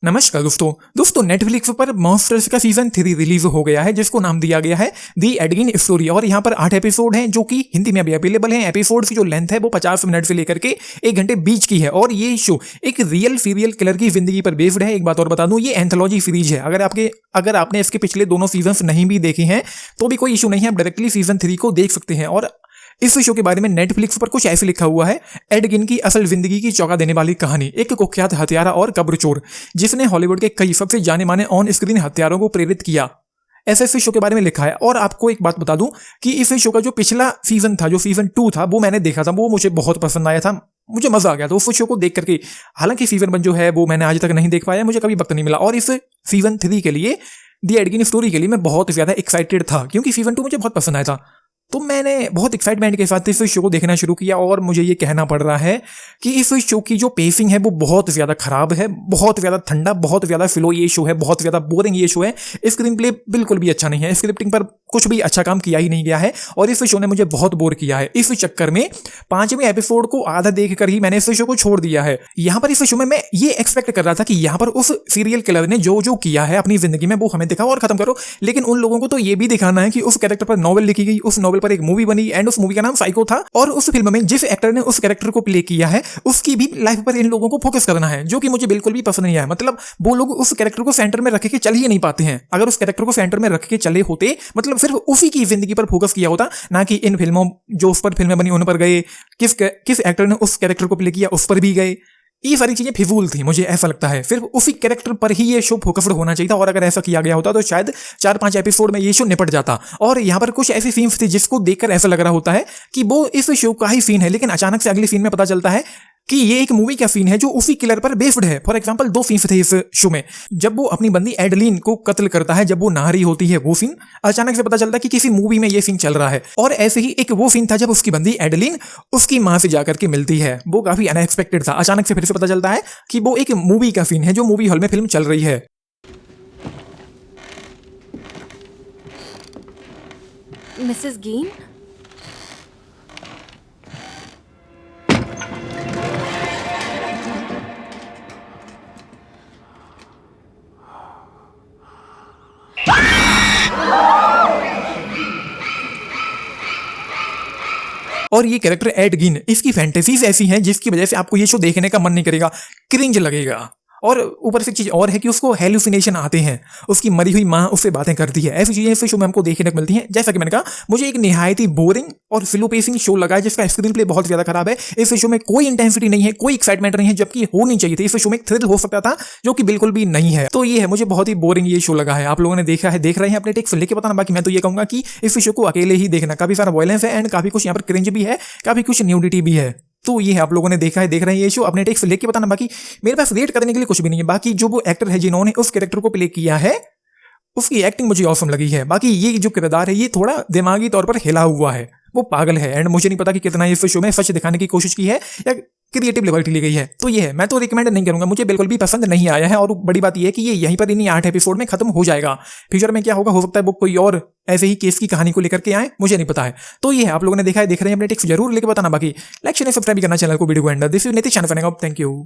नमस्कार दोस्तों नेटफ्लिक्स पर मॉन्स्टर्स का सीजन 3 रिलीज हो गया है जिसको नाम दिया गया है दी एडगिन स्टोरी। और यहाँ पर 8 एपिसोड हैं जो कि हिंदी में अभी अवेलेबल हैं। एपिसोड की जो लेंथ है वो 50 मिनट से लेकर के 1 घंटे बीच की है। और ये शो एक रियल सीरियल किलर की जिंदगी पर बेस्ड है। एक बात और बता दूं, ये एंथोलॉजी सीरीज है। अगर आपने इसके पिछले दोनों सीजन नहीं भी देखे हैं तो भी कोई इशू नहीं है, आप डायरेक्टली सीजन 3 को देख सकते हैं। और इस शो के बारे में नेटफ्लिक्स पर कुछ ऐसे लिखा हुआ है, एडगिन की असल जिंदगी की चौंका देने वाली कहानी। एक कुख्यात हत्यारा और कब्र चोर जिसने हॉलीवुड के कई सबसे जाने माने ऑन स्क्रीन हत्यारों को प्रेरित किया, ऐसे इस शो के बारे में लिखा है। और आपको एक बात बता दूं कि इस शो का जो पिछला सीजन था, जो सीजन 2 था, वो मैंने देखा था, वो मुझे बहुत पसंद आया था, मुझे मजा आ गया था उस शो को देख करके। हालांकि सीजन 1 जो है वो मैंने आज तक नहीं देख पाया, मुझे कभी वक्त नहीं मिला। और इस सीजन 3 के लिए, दी एडगिन स्टोरी के लिए मैं बहुत ज्यादा एक्साइटेड था क्योंकि सीजन 2 मुझे बहुत पसंद आया था। तो मैंने बहुत एक्साइटमेंट के साथ इस शो को देखना शुरू किया। और मुझे ये कहना पड़ रहा है कि इस शो की जो पेसिंग है वो बहुत ज़्यादा खराब है, बहुत ज़्यादा ठंडा, बहुत ज़्यादा स्लो ये शो है, बहुत ज़्यादा बोरिंग ये शो है। स्क्रीन प्ले बिल्कुल भी अच्छा नहीं है, स्क्रिप्टिंग पर कुछ भी अच्छा काम किया ही नहीं गया है और इस शो ने मुझे बहुत बोर किया है। इस चक्कर में 5वें एपिसोड को आधा देख कर ही मैंने इस शो को छोड़ दिया है। यहाँ पर इस शो में मैं ये एक्सपेक्ट कर रहा था कि यहाँ पर उस सीरियल किलर ने जो जो किया है अपनी जिंदगी में वो हमें दिखाओ और खत्म करो। लेकिन उन लोगों को तो ये भी दिखाना है कि उस कैरेक्टर पर नॉवेल लिखी गई, उस नॉवेल पर एक मूवी बनी एंड उस मूवी का नाम साइको था। और उस फिल्म में जिस एक्टर ने उस कैरेक्टर को प्ले किया है उसकी भी लाइफ पर इन लोगों को फोकस करना है, जो कि मुझे बिल्कुल भी पसंद नहीं आया। मतलब वो लोग उस कैरेक्टर को सेंटर में रख के चल ही नहीं पाते हैं। अगर उस कैरेक्टर को सेंटर में रख के चले होते, मतलब सिर्फ उसी की जिंदगी पर फोकस किया होता, ना कि इन फिल्मों जो उस पर फिल्में बनी उन पर गए, किस एक्टर ने उस कैरेक्टर को प्ले किया उस पर भी गए। ये सारी चीजें फिजूल थी, मुझे ऐसा लगता है। सिर्फ उसी कैरेक्टर पर ही ये शो फोकस्ड होना चाहिए था। और अगर ऐसा किया गया होता तो शायद 4-5 एपिसोड में ये शो निपट जाता। और यहाँ पर कुछ ऐसी सीन्स थी जिसको देखकर ऐसा लग रहा होता है कि वो इस शो का ही सीन है, लेकिन अचानक से अगले सीन में पता चलता है कि ये एक मूवी का सीन है जो उसी किलर पर बेस्ड है। फॉर एग्जांपल 2 सीन्स थे इस शो में। जब वो अपनी बंदी एडलिन को कत्ल करता है, जब वो नहा रही होती है, वो सीन अचानक से पता चलता है कि किसी मूवी में ये सीन चल रहा है। और ऐसे ही एक वो सीन था जब उसकी बंदी एडलिन उसकी मां से जाकर के मिलती है, वो काफी अनएक्सपेक्टेड था। अचानक से फिर से पता चलता है कि वो एक मूवी का सीन है जो मूवी हॉल में फिल्म चल रही है। मिसेस गीन, और ये कैरेक्टर एडगिन, इसकी फैंटेसीज ऐसी हैं जिसकी वजह से आपको ये शो देखने का मन नहीं करेगा, क्रिंज लगेगा। और ऊपर से चीज और है कि उसको हेलुसिनेशन आते हैं, उसकी मरी हुई माँ उससे बातें करती है। ऐसी चीजें इस शो में हमको देखने को मिलती हैं। जैसा कि मैंने कहा, मुझे एक निहायत ही बोरिंग और स्लो पेसिंग शो लगा है जिसका स्क्रीन प्ले बहुत ज्यादा खराब है। इस शो में कोई इंटेंसिटी नहीं है, कोई एक्साइटमेंट नहीं है, जबकि होनी चाहिए थी। इस शो में एक थ्रिल हो सकता था जो कि बिल्कुल भी नहीं है। तो ये है, मुझे बहुत ही बोरिंग ये शो लगा है। आप लोगों ने देखा है, देख रहे हैं, अपने टेक्स लेके बताना। बाकी मैं तो ये कहूंगा कि इस शो को अकेले ही देखना। काफी सारा वायलेंस है एंड काफी कुछ यहाँ पर क्रिंज भी है, काफी कुछ न्यूडिटी भी है। तो ये है, आप लोगों ने देखा है, देख रहे हैं ये शो, अपने टेक्स लेके बताना। बाकी मेरे पास रेट करने के लिए कुछ भी नहीं है। बाकी जो वो एक्टर है जिन्होंने उस कैरेक्टर को प्ले किया है, उसकी एक्टिंग मुझे ऑसम लगी है। बाकी ये जो किरदार है ये थोड़ा दिमागी तौर पर हिला हुआ है, वो पागल है। एंड मुझे नहीं पता कि कितना इस शो में सच दिखाने की कोशिश की है या क्रिएटिव लिबर्टी ली गई है। तो ये है, मैं तो रिकमेंड नहीं करूंगा, मुझे बिल्कुल भी पसंद नहीं आया है। और बड़ी बात ये है कि ये यहीं पर इन्हीं 8 एपिसोड में खत्म हो जाएगा। फ्यूचर में क्या होगा, हो सकता है वो कोई और ऐसे ही केस की कहानी को लेकर के आए, मुझे नहीं पता है। तो ये है, आप लोगों ने देखा है, देख रहे हैं, अपने टिक्स जरूर लेके बताना। बाकी लाइक शेयर सब्सक्राइब करना चैनल को, वीडियो को and this is Nitish channel. Thank you.